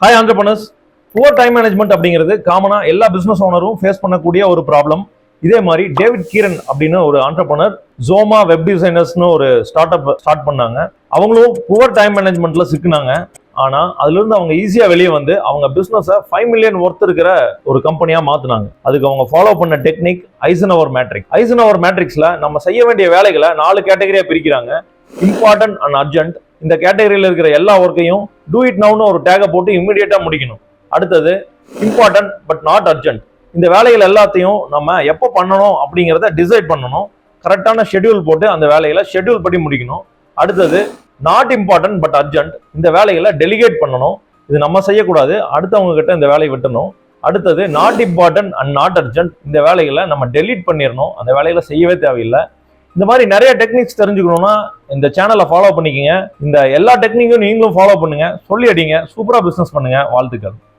Hi entrepreneurs. Poor time management அப்படிங்கிறது காமனா எல்லா பிசினஸ் ஓனரும் ஃபேஸ் பண்ணக்கூடிய ஒரு ப்ராப்ளம். இதே மாதிரி டேவிட் கீரன் அப்படின்னு ஒரு ஆண்டர்பிரனர் ஜோமா வெப் டிசைனர்ஸ்னு ஒரு ஸ்டார்ட் பண்ணாங்க. அவங்களும் புவர் டைம் மேனேஜ்மெண்ட்ல சிக்கினாங்க. ஆனா அதுல இருந்து அவங்க ஈஸியா வெளியே வந்து அவங்க பிசினஸ் 5 மில்லியன் ஒர்த் இருக்கிற ஒரு கம்பெனியா மாத்தினாங்க. அதுக்கு அவங்க ஃபாலோ பண்ண டெக்னிக் ஐசன்ஹவர் மேட்ரிக்ஸ்ல நம்ம செய்ய வேண்டிய வேலைகளை 4 கேட்டகரியா பிரிக்கிறாங்க. Important and urgent. இந்த கேட்டகரியில் இருக்கிற எல்லா ஒர்க்கையும் டூ இட் நவுன்னு ஒரு டேகை போட்டு இம்மிடியேட்டா முடிக்கணும். அடுத்தது இம்பார்ட்டன்ட் பட் நாட் அர்ஜென்ட். இந்த வேலைகள் எல்லாத்தையும் நம்ம எப்போ பண்ணணும் அப்படிங்கிறத டிசைட் பண்ணணும். கரெக்டான ஷெட்யூல் போட்டு அந்த வேலைகளை ஷெட்யூல் படி முடிக்கணும். அடுத்தது நாட் இம்பார்ட்டன்ட் பட் அர்ஜென்ட். இந்த வேலைகளை டெலிகேட் பண்ணணும். இது நம்ம செய்யக்கூடாது, அடுத்தவங்க கிட்ட இந்த வேலையை விட்டணும். அடுத்தது not important and not urgent. இந்த வேலைகளை நம்ம டெலீட் பண்ணிடணும், அந்த வேலைகளை செய்யவே தேவையில்லை. இந்த மாதிரி நிறைய டெக்னிக்ஸ் தெரிஞ்சுக்கணும்னா இந்த சேனலை ஃபாலோ பண்ணிக்கங்க. இந்த எல்லா டெக்னிக்கும் நீங்களும் ஃபாலோ பண்ணுங்க, சொல்லி அடிங்க, சூப்பரா பிசினஸ் பண்ணுங்க. வாழ்த்துக்கள்.